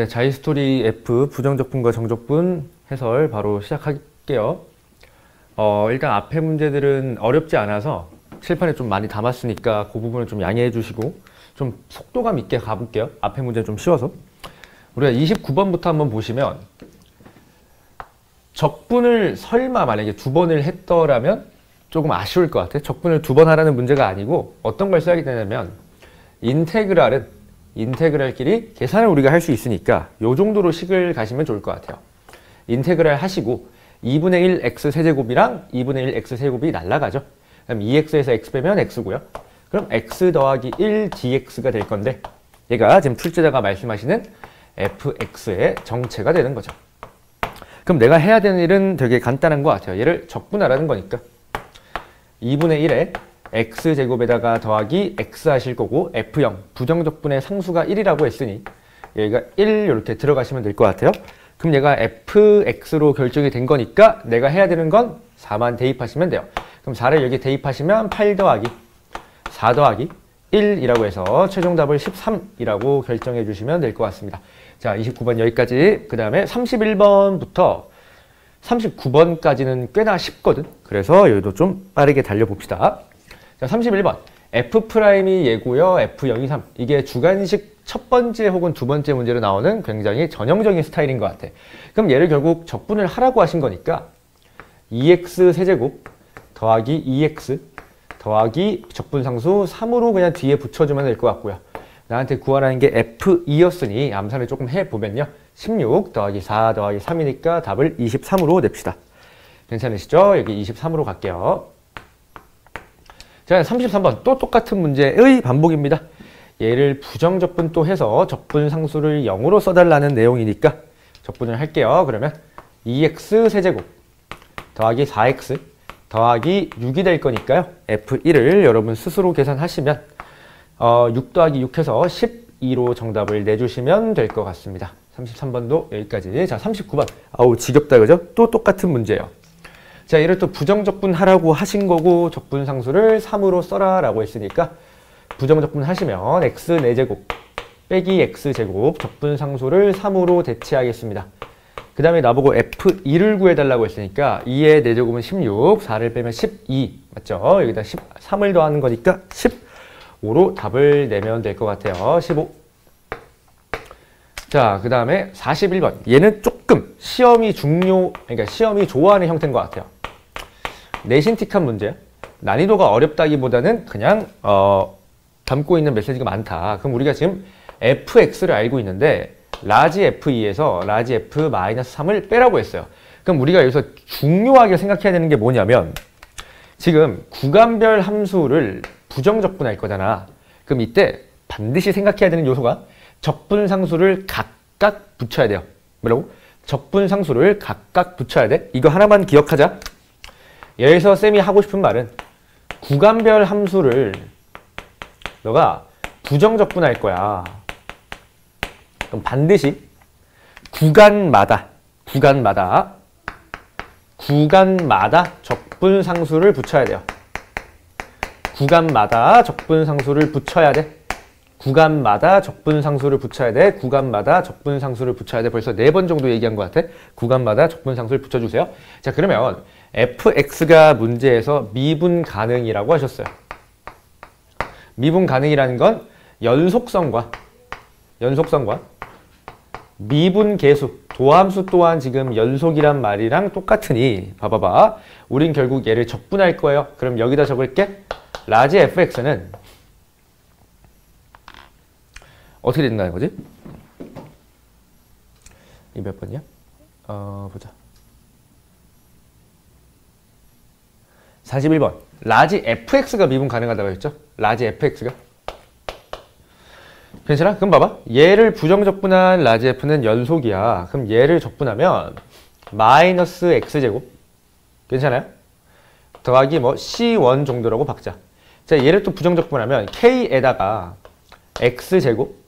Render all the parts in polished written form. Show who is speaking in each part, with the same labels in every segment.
Speaker 1: 네, 자이스토리 F 부정적분과 정적분 해설 바로 시작할게요. 일단 앞에 문제들은 어렵지 않아서 칠판에 좀 많이 담았으니까 그 부분을 좀 양해해 주시고 좀 속도감 있게 가볼게요. 앞에 문제 좀 쉬워서. 우리가 29번부터 한번 보시면 적분을 설마 만약에 2번을 했더라면 조금 아쉬울 것 같아요. 적분을 2번 하라는 문제가 아니고 어떤 걸 써야게 되냐면 인테그랄끼리 계산을 우리가 할 수 있으니까 요 정도로 식을 가시면 좋을 것 같아요. 인테그랄 하시고 2분의 1 x 세제곱이랑 2분의 1 x 세제곱이 날라가죠. 그럼 2x에서 x 빼면 x고요. 그럼 x 더하기 1 dx가 될 건데 얘가 지금 출제자가 말씀하시는 fx의 정체가 되는 거죠. 그럼 내가 해야 되는 일은 되게 간단한 것 같아요. 얘를 적분하라는 거니까 2분의 1에 x제곱에다가 더하기 x 하실 거고 f0 부정적분의 상수가 1이라고 했으니 여기가 1 이렇게 들어가시면 될 것 같아요. 그럼 얘가 fx로 결정이 된 거니까 내가 해야 되는 건 4만 대입하시면 돼요. 그럼 4를 여기 대입하시면 8 더하기 4 더하기 1이라고 해서 최종 답을 13이라고 결정해 주시면 될 것 같습니다. 자, 29번 여기까지. 그 다음에 31번부터 39번까지는 꽤나 쉽거든. 그래서 여기도 좀 빠르게 달려봅시다. 자, 31번. F'이 얘고요. F0이 3. 이게 주관식 첫 번째 혹은 두 번째 문제로 나오는 굉장히 전형적인 스타일인 것 같아. 그럼 얘를 결국 적분을 하라고 하신 거니까 2x 세제곱 더하기 2x 더하기 적분상수 3으로 그냥 뒤에 붙여주면 될 것 같고요. 나한테 구하라는 게 F2였으니 암산을 조금 해보면요. 16 더하기 4 더하기 3이니까 답을 23으로 냅시다. 괜찮으시죠? 여기 23으로 갈게요. 자, 33번 또 똑같은 문제의 반복입니다. 얘를 부정적분 또 해서 적분상수를 0으로 써달라는 내용이니까 적분을 할게요. 그러면 2x 세제곱 더하기 4x 더하기 6이 될 거니까요. F1을 여러분 스스로 계산하시면 6 더하기 6 해서 12로 정답을 내주시면 될 것 같습니다. 33번도 여기까지. 자, 39번. 아우, 지겹다, 그죠? 또 똑같은 문제예요. 자, 얘를 또 부정적분 하라고 하신 거고 적분상수를 3으로 써라 라고 했으니까 부정적분 하시면 x 4제곱 빼기 x제곱 적분상수를 3으로 대체하겠습니다. 그 다음에 나보고 F2를 구해달라고 했으니까 2의 4제곱은 16, 4를 빼면 12 맞죠? 여기다 13을 더하는 거니까 15로 답을 내면 될 것 같아요. 15. 자, 그 다음에 41번. 얘는 조금 그러니까 시험이 좋아하는 형태인 것 같아요. 내신틱한 문제. 난이도가 어렵다기보다는 그냥 담고 있는 메시지가 많다. 그럼 우리가 지금 fx를 알고 있는데 라지 f2에서 라지 f-3을 빼라고 했어요. 그럼 우리가 여기서 중요하게 생각해야 되는 게 뭐냐면 지금 구간별 함수를 부정적분할 거잖아. 그럼 이때 반드시 생각해야 되는 요소가 적분상수를 각각 붙여야 돼요. 뭐라고? 적분상수를 각각 붙여야 돼. 이거 하나만 기억하자. 여기서 쌤이 하고 싶은 말은 구간별 함수를 너가 부정적분할 거야. 그럼 반드시 구간마다 적분상수를 붙여야 돼요. 구간마다 적분상수를 붙여야 돼. 구간마다 적분상수를 붙여야 돼. 구간마다 적분상수를 붙여야 돼. 벌써 4번 정도 얘기한 것 같아. 구간마다 적분상수를 붙여주세요. 자, 그러면 fx가 문제에서 미분 가능이라고 하셨어요. 미분 가능이라는 건 연속성과 미분 계수, 도함수 또한 지금 연속이란 말이랑 똑같으니 봐봐봐. 우린 결국 얘를 적분할 거예요. 그럼 여기다 적을게. 라지 fx는 어떻게 된다는 거지? 이 몇 번이야? 보자. 41번. 라지 fx가 미분 가능하다고 했죠? 라지 fx가. 괜찮아? 그럼 봐봐. 얘를 부정적분한 라지 f는 연속이야. 그럼 얘를 적분하면 마이너스 x제곱. 괜찮아요? 더하기 뭐 c1 정도라고 박자. 자, 얘를 또 부정적분하면 k에다가 x제곱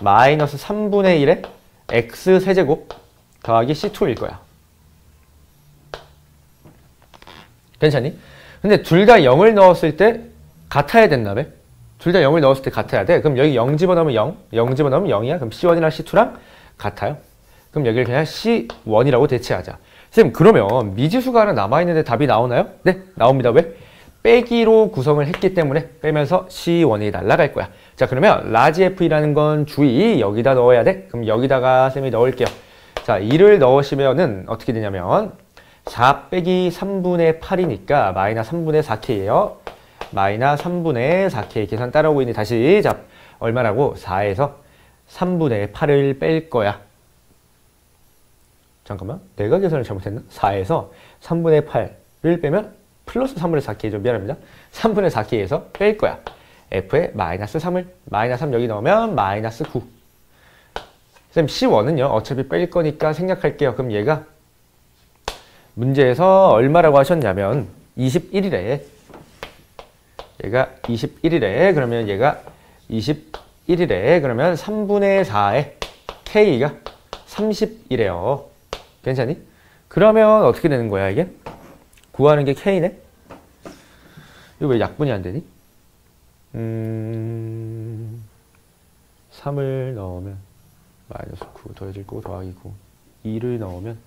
Speaker 1: 마이너스 3분의 1에 x세제곱 더하기 c2일 거야. 괜찮니? 근데 둘 다 0을 넣었을 때 같아야 된다며? 둘 다 0을 넣었을 때 같아야 돼. 그럼 여기 0 집어넣으면 0, 0 집어넣으면 0이야. 그럼 c1이랑 c2랑 같아요. 그럼 여기를 그냥 C1이라고 대체하자. 선생님, 그러면 미지수가 하나 남아있는데 답이 나오나요? 네, 나옵니다. 왜? 빼기로 구성을 했기 때문에 빼면서 C1이 날아갈 거야. 자, 그러면 라지 F이라는 건 주의 여기다 넣어야 돼. 그럼 여기다가 쌤이 넣을게요. 자, 2를 넣으시면은 어떻게 되냐면 4 빼기 3분의 8이니까 마이너스 3분의 4K예요. 마이너스 3분의 4K 계산 따라오고 있니? 다시 자, 얼마라고? 4에서 3분의 8을 뺄 거야. 잠깐만, 내가 계산을 잘못했나? 4에서 3분의 8을 빼면 플러스 3분의 4K죠. 미안합니다. 3분의 4K에서 뺄 거야. F에 마이너스 3을, 마이너스 3 여기 넣으면 마이너스 9. 쌤, C1은요, 어차피 뺄 거니까 생략할게요. 그럼 얘가 문제에서 얼마라고 하셨냐면 21이래. 얘가 21이래. 그러면 얘가 21이래. 그러면 3분의 4에 K가 30이래요. 괜찮니? 그러면 어떻게 되는 거야, 이게? 구하는 게 K네? 이거 왜 약분이 안 되니? 3을 넣으면 마이너스 9 더해질 거고 더하기 9. 2를 넣으면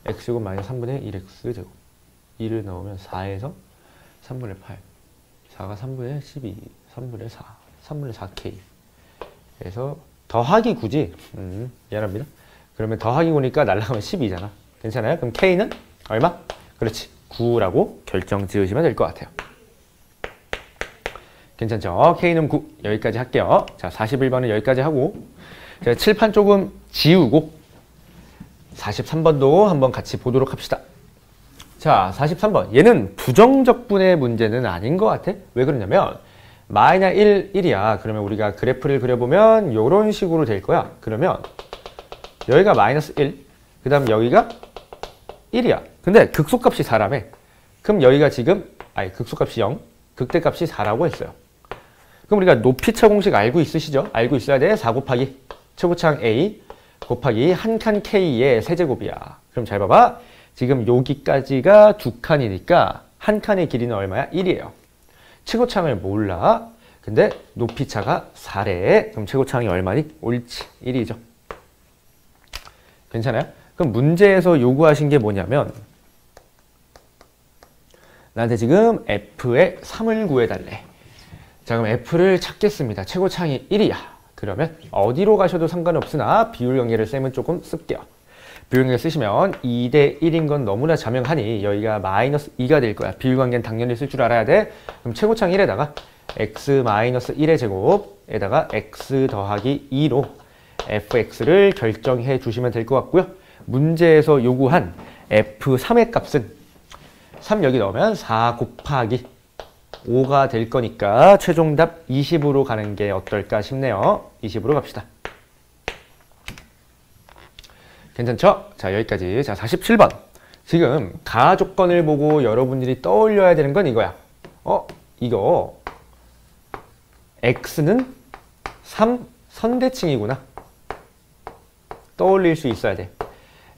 Speaker 1: x제곱 마이너스 3분의 1x제곱. 2를 넣으면 4에서 3분의 8. 4가 3분의 12. 3분의 4. 3분의 4k. 그래서 더하기 9지? 미안합니다. 그러면 더하기 9니까 날라가면 12잖아. 괜찮아요? 그럼 k는 얼마? 그렇지. 9라고 결정 지으시면 될 것 같아요. 괜찮죠? k는 9. 여기까지 할게요. 자, 41번은 여기까지 하고 자, 칠판 조금 지우고 43번도 한번 같이 보도록 합시다. 자, 43번. 얘는 부정적분의 문제는 아닌 것 같아. 왜 그러냐면 마이너스 1, 1이야. 그러면 우리가 그래프를 그려보면 이런 식으로 될 거야. 그러면 여기가 마이너스 1, 그 다음 여기가 1이야. 근데 극소값이 4라며. 그럼 여기가 지금 극소값이 0, 극대값이 4라고 했어요. 그럼 우리가 높이차 공식 알고 있으시죠? 알고 있어야 돼. 4 곱하기 최고차항 A 곱하기 한 칸 K의 세제곱이야. 그럼 잘 봐봐. 지금 여기까지가 두 칸이니까 한 칸의 길이는 얼마야? 1이에요. 최고차항을 몰라. 근데 높이차가 4래. 그럼 최고차항이 얼마니? 옳지. 1이죠. 괜찮아요? 그럼 문제에서 요구하신 게 뭐냐면 나한테 지금 F의 3을 구해달래. 자, 그럼 F를 찾겠습니다. 최고차항이 1이야. 그러면 어디로 가셔도 상관없으나 비율 관계를 쌤은 조금 쓸게요. 비율 관계 쓰시면 2대 1인 건 너무나 자명하니 여기가 마이너스 2가 될 거야. 비율 관계는 당연히 쓸 줄 알아야 돼. 그럼 최고차항 1에다가 x 마이너스 1의 제곱에다가 x 더하기 2로 fx를 결정해 주시면 될 것 같고요. 문제에서 요구한 f3의 값은 3 여기 넣으면 4 곱하기 5가 될 거니까 최종답 20으로 가는 게 어떨까 싶네요. 20으로 갑시다. 괜찮죠? 자, 여기까지. 자, 47번. 지금 가하 조건을 보고 여러분들이 떠올려야 되는 건 이거야. 이거 x는 3 선대칭이구나. 떠올릴 수 있어야 돼.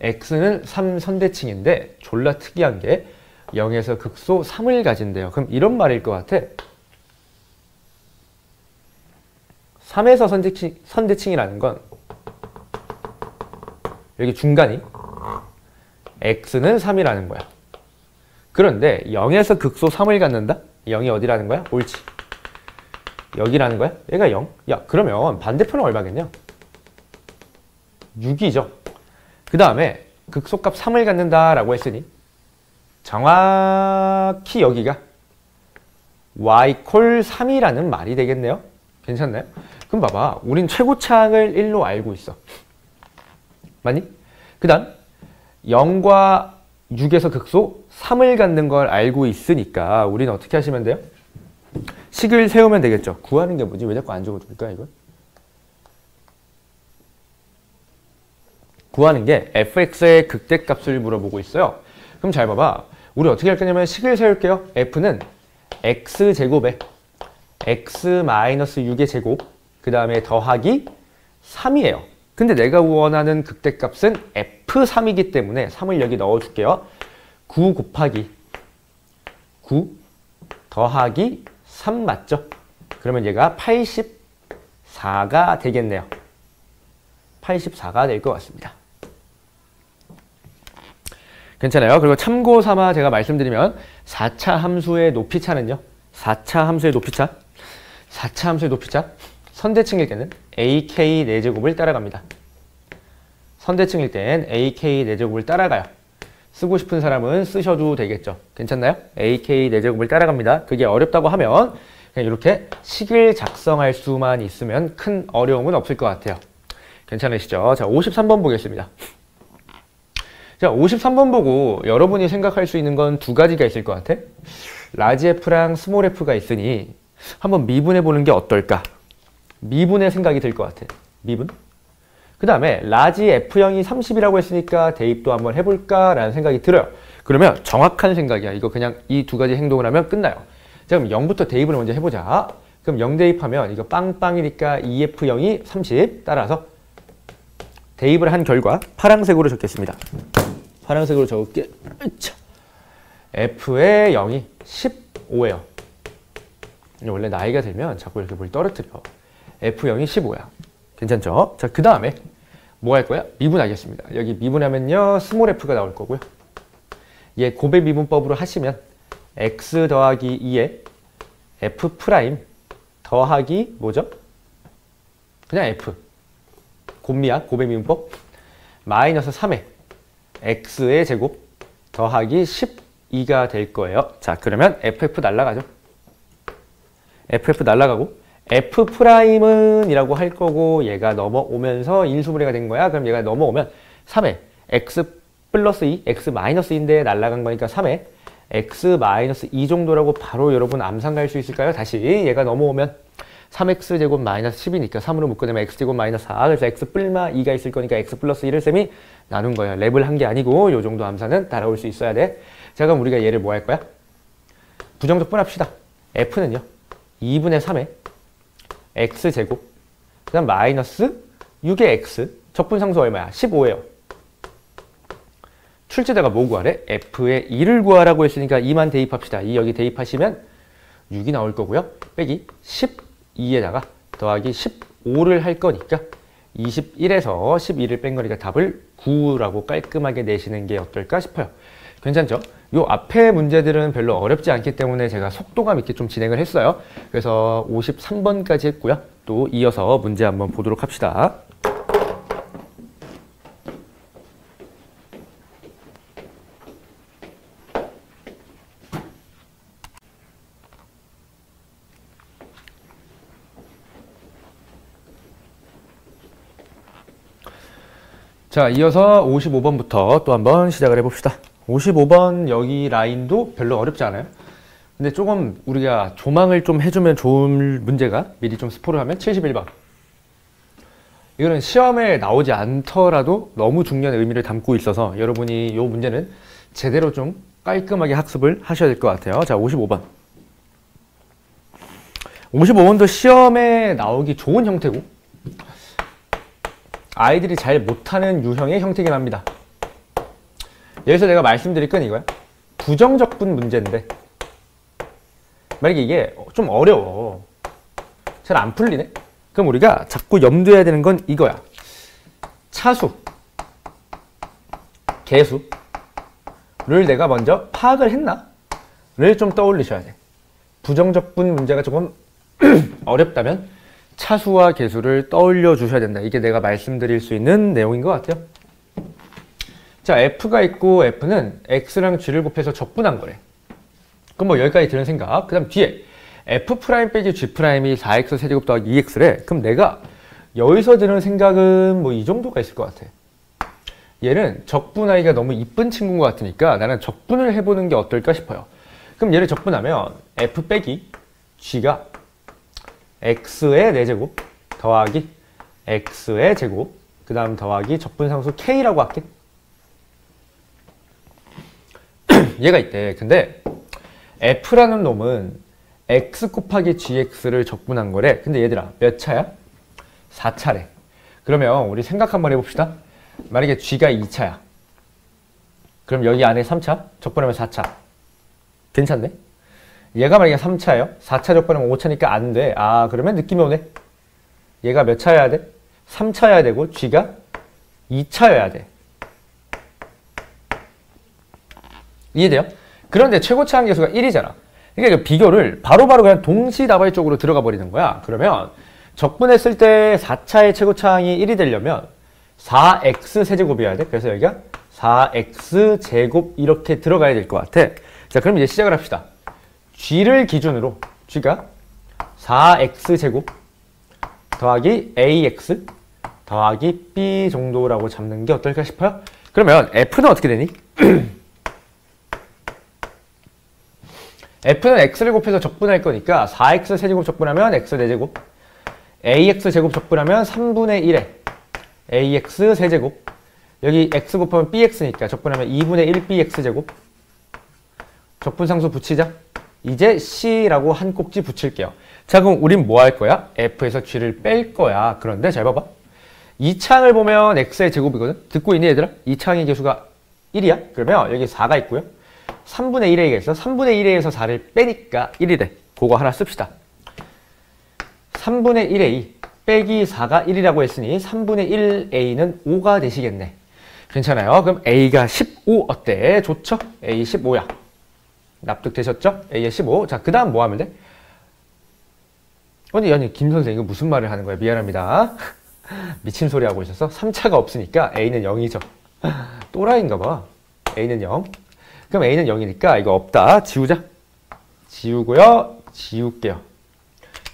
Speaker 1: x는 3 선대칭인데 졸라 특이한 게 0에서 극소 3을 가진대요. 그럼 이런 말일 것 같아. 3에서 선대칭이라는 건 여기 중간이 x는 3이라는 거야. 그런데 0에서 극소 3을 갖는다? 0이 어디라는 거야? 옳지. 여기라는 거야? 얘가 0? 야, 그러면 반대편은 얼마겠냐? 6이죠. 그 다음에 극소값 3을 갖는다라고 했으니 정확히 여기가 y 콜 3이라는 말이 되겠네요. 괜찮나요? 그럼 봐봐. 우린 최고차항을 1로 알고 있어. 맞니? 그 다음 0과 6에서 극소 3을 갖는 걸 알고 있으니까 우리는 어떻게 하시면 돼요? 식을 세우면 되겠죠. 구하는 게 뭐지? 왜 자꾸 안 적어줄까 이걸? 구하는 게 fx의 극대값을 물어보고 있어요. 그럼 잘 봐봐. 우리 어떻게 할 거냐면 식을 세울게요. f는 x제곱에 x-6의 제곱 그 다음에 더하기 3이에요. 근데 내가 원하는 극대값은 f3이기 때문에 3을 여기 넣어줄게요. 9 곱하기 9 더하기 3 맞죠? 그러면 얘가 84가 되겠네요. 84가 될 것 같습니다. 괜찮아요. 그리고 참고 삼아 제가 말씀드리면 4차 함수의 높이차는요. 4차 함수의 높이차. 4차 함수의 높이차. 선대칭일 때는 AK 4제곱을 따라갑니다. 선대칭일 땐 AK 4제곱을 따라가요. 쓰고 싶은 사람은 쓰셔도 되겠죠. 괜찮나요? AK 4제곱을 따라갑니다. 그게 어렵다고 하면 그냥 이렇게 식을 작성할 수만 있으면 큰 어려움은 없을 것 같아요. 괜찮으시죠? 자, 53번 보겠습니다. 자, 53번 보고 여러분이 생각할 수 있는 건 두 가지가 있을 것 같아. 라지 F랑 스몰 F가 있으니 한번 미분해 보는 게 어떨까? 미분의 생각이 들 것 같아. 미분? 그 다음에 라지 F형이 30이라고 했으니까 대입도 한번 해볼까? 라는 생각이 들어요. 그러면 정확한 생각이야. 이거 그냥 이 두 가지 행동을 하면 끝나요. 자, 그럼 0부터 대입을 먼저 해보자. 그럼 0 대입하면 이거 빵빵이니까 2F형이 30. 따라서 대입을 한 결과 파란색으로 적겠습니다. 파란색으로 적을게. F의 0이 15예요. 원래 나이가 들면 자꾸 이렇게 뭘 떨어뜨려. F0이 15야. 괜찮죠? 자, 그 다음에 뭐 할 거야? 미분하겠습니다. 여기 미분하면요. 스몰 f가 나올 거고요. 얘 곱의 미분법으로 하시면 x 더하기 2에 f 프라임 더하기 뭐죠? 그냥 f. 곱미야. 곱의 미분법. 마이너스 3에 x의 제곱 더하기 12가 될 거예요. 자, 그러면 ff 날라가죠. ff 날라가고 f 프라임은 이라고 할 거고 얘가 넘어오면서 인수분해가 된 거야. 그럼 얘가 넘어오면 3에 x 플러스 2, x 마이너스 2인데 날라간 거니까 3에 x 마이너스 2 정도라고 바로 여러분 암산 갈 수 있을까요? 다시 얘가 넘어오면 3x 제곱 마이너스 10이니까 3으로 묶어내면 x 제곱 마이너스 4. 그래서 x 플마 2가 있을 거니까 x 플러스 1을 쌤이 나눈 거예요. 랩을 한 게 아니고 요 정도 암산은 따라올 수 있어야 돼. 자, 그럼 우리가 얘를 뭐 할 거야? 부정적분 합시다. f는요. 2분의 3에 x제곱 그 다음 마이너스 6의 x 적분상수 얼마야? 15예요. 출제자가 뭐 구하래? f의 2를 구하라고 했으니까 2만 대입합시다. 2 여기 대입하시면 6이 나올 거고요. 빼기 12에다가 더하기 15를 할 거니까 21에서 12를 뺀 거니까 답을 9라고 깔끔하게 내시는 게 어떨까 싶어요. 괜찮죠? 요 앞에 문제들은 별로 어렵지 않기 때문에 제가 속도감 있게 좀 진행을 했어요. 그래서 53번까지 했고요. 또 이어서 문제 한번 보도록 합시다. 자, 이어서 55번부터 또 한번 시작을 해봅시다. 55번 여기 라인도 별로 어렵지 않아요. 근데 조금 우리가 조망을 좀 해주면 좋은 문제가 미리 좀 스포를 하면 71번. 이거는 시험에 나오지 않더라도 너무 중요한 의미를 담고 있어서 여러분이 이 문제는 제대로 좀 깔끔하게 학습을 하셔야 될 것 같아요. 자, 55번. 55번도 시험에 나오기 좋은 형태고 아이들이 잘 못하는 유형의 형태긴 합니다. 여기서 내가 말씀드릴 건 이거야. 부정적분 문제인데 만약에 이게 좀 어려워. 잘 안 풀리네? 그럼 우리가 자꾸 염두해야 되는 건 이거야. 차수, 개수를 내가 먼저 파악을 했나? 를 좀 떠올리셔야 돼. 부정적분 문제가 조금 어렵다면 차수와 개수를 떠올려 주셔야 된다. 이게 내가 말씀드릴 수 있는 내용인 것 같아요. 자, f가 있고 f는 x랑 g를 곱해서 적분한 거래. 그럼 뭐 여기까지 드는 생각. 그 다음 뒤에 f' 빼기 g' 이 4x 세제곱 더하기 2x래. 그럼 내가 여기서 드는 생각은 뭐 이 정도가 있을 것 같아. 얘는 적분하기가 너무 이쁜 친구인 것 같으니까 나는 적분을 해보는 게 어떨까 싶어요. 그럼 얘를 적분하면 f 빼기 g가 x의 4제곱 더하기 x의 제곱 그 다음 더하기 적분상수 k라고 할게. 얘가 있대. 근데 f라는 놈은 x 곱하기 gx를 적분한 거래. 근데 얘들아 몇 차야? 4차래. 그러면 우리 생각 한번 해봅시다. 만약에 g가 2차야. 그럼 여기 안에 3차? 적분하면 4차. 괜찮네? 얘가 만약에 3차예요? 4차 적분하면 5차니까 안 돼. 아, 그러면 느낌이 오네. 얘가 몇 차여야 돼? 3차여야 되고 g가 2차여야 돼. 이해돼요? 그런데 최고차항 계수가 1이잖아. 그러니까 비교를 바로바로 그냥 동시다발적으로 들어가 버리는 거야. 그러면 적분했을 때 4차의 최고차항이 1이 되려면 4x 세제곱이어야 돼. 그래서 여기가 4x 제곱 이렇게 들어가야 될 것 같아. 자, 그럼 이제 시작을 합시다. g를 기준으로 g가 4x 제곱 더하기 ax 더하기 b 정도라고 잡는 게 어떨까 싶어요? 그러면 f는 어떻게 되니? f는 x를 곱해서 적분할 거니까 4x 세제곱 적분하면 x 4제곱 ax 제곱 적분하면 3분의 1에 ax 세제곱 여기 x 곱하면 bx니까 적분하면 2분의 1 bx 제곱 적분상수 붙이자. 이제 c라고 한 꼭지 붙일게요. 자, 그럼 우린 뭐 할 거야? f에서 g를 뺄 거야. 그런데 잘 봐봐. 이 창을 보면 x의 제곱이거든. 듣고 있니 얘들아? 이 창의 계수가 1이야. 그러면 여기 4가 있고요. 3분의 1a가 있어. 3분의 1a에서 4를 빼니까 1이 돼. 그거 하나 씁시다. 3분의 1a 빼기 4가 1이라고 했으니 3분의 1a는 5가 되시겠네. 괜찮아요. 그럼 a가 15 어때? 좋죠? a 15야. 납득되셨죠? a에 15. 자, 그 다음 뭐 하면 돼? 아니, 김 선생 이거 무슨 말을 하는 거야? 미안합니다. 미친 소리 하고 있었어? 3차가 없으니까 a는 0이죠. 또라이인가 봐. a는 0. 그럼 a는 0이니까 이거 없다. 지우자. 지우고요. 지울게요.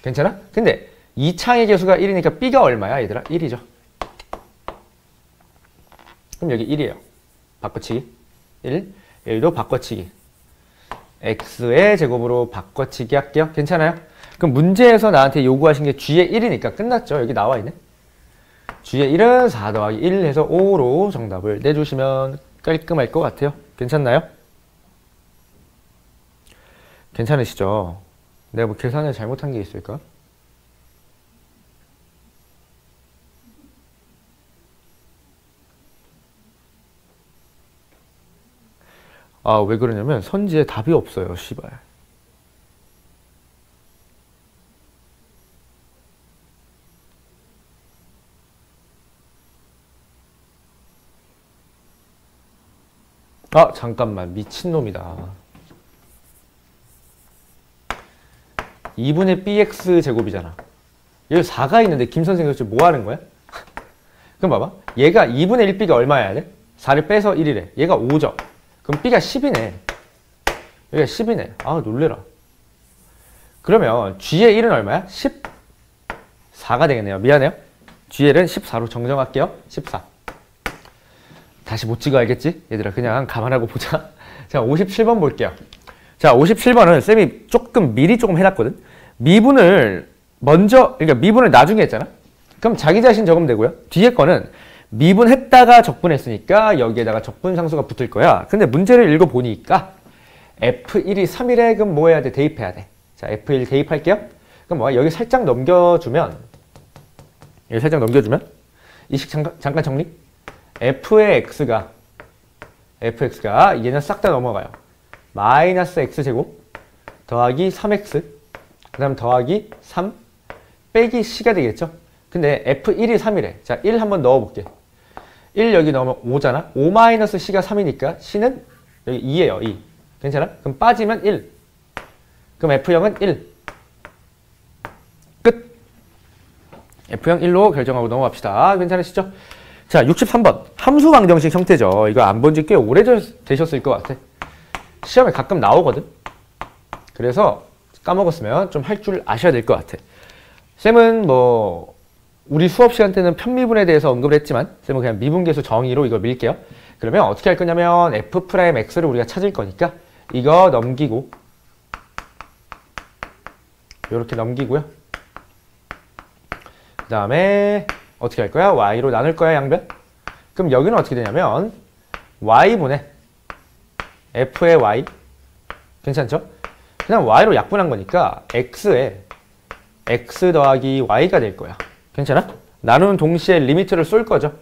Speaker 1: 괜찮아? 근데 이 창의 계수가 1이니까 b가 얼마야 얘들아? 1이죠. 그럼 여기 1이에요. 바꿔치기. 1. 1도 바꿔치기. x의 제곱으로 바꿔치기 할게요. 괜찮아요? 그럼 문제에서 나한테 요구하신 게 g의 1이니까 끝났죠. 여기 나와 있네. g의 1은 4 더하기 1 해서 5로 정답을 내주시면 깔끔할 것 같아요. 괜찮나요? 괜찮으시죠? 내가 뭐 계산을 잘못한 게 있을까? 아, 왜 그러냐면 선지에 답이 없어요, 씨발. 아, 잠깐만. 미친놈이다. 2분의 bx 제곱이잖아. 여기 4가 있는데 김 선생님 도대체 뭐 하는 거야? 그럼 봐봐. 얘가 2분의 1b가 얼마여야 돼? 4를 빼서 1이래. 얘가 5죠. 그럼 b가 10이네. 여기가 10이네. 아, 놀래라. 그러면 g의 1은 얼마야? 14가 되겠네요. 미안해요. g의 1은 14로 정정할게요. 14. 다시 못 찍어 알겠지? 얘들아, 그냥 감안하고 보자. 자, 57번 볼게요. 자, 57번은 쌤이 미리 조금 해놨거든? 미분을 먼저, 그러니까 미분을 나중에 했잖아? 그럼 자기 자신 적으면 되고요. 뒤에 거는 미분했다가 적분했으니까 여기에다가 적분상수가 붙을 거야. 근데 문제를 읽어보니까 F1이 3이래. 그럼 뭐 해야 돼? 대입해야 돼. 자, F1 대입할게요. 그럼 뭐야? 여기 살짝 넘겨주면 이 식 잠깐 정리. f의 fx가 얘는 싹 다 넘어가요. 마이너스 x제곱 더하기 3x 그 다음 더하기 3 빼기 c가 되겠죠? 근데 f1이 3이래. 자, 1 한번 넣어볼게. 1 여기 넣으면 5잖아? 5 마이너스 c가 3이니까 c는 여기 2예요. 2. 괜찮아? 그럼 빠지면 1. 그럼 f0은 1. 끝. f0 1로 결정하고 넘어갑시다. 괜찮으시죠? 자, 63번. 함수 방정식 형태죠. 이거 안 본 지 꽤 오래 되셨을 것 같아. 시험에 가끔 나오거든. 그래서 까먹었으면 좀 할 줄 아셔야 될 것 같아. 쌤은 뭐 우리 수업 시간 때는 편미분에 대해서 언급을 했지만 쌤은 그냥 미분계수 정의로 이거 밀게요. 그러면 어떻게 할 거냐면 f'x를 우리가 찾을 거니까 이거 넘기고 이렇게 넘기고요. 그 다음에 어떻게 할 거야? y로 나눌 거야, 양변? 그럼 여기는 어떻게 되냐면 y분의 f의 y 괜찮죠? 그냥 y로 약분한 거니까 x에 x 더하기 y가 될 거야. 괜찮아? 나누는 동시에 리미트를 쏠 거죠.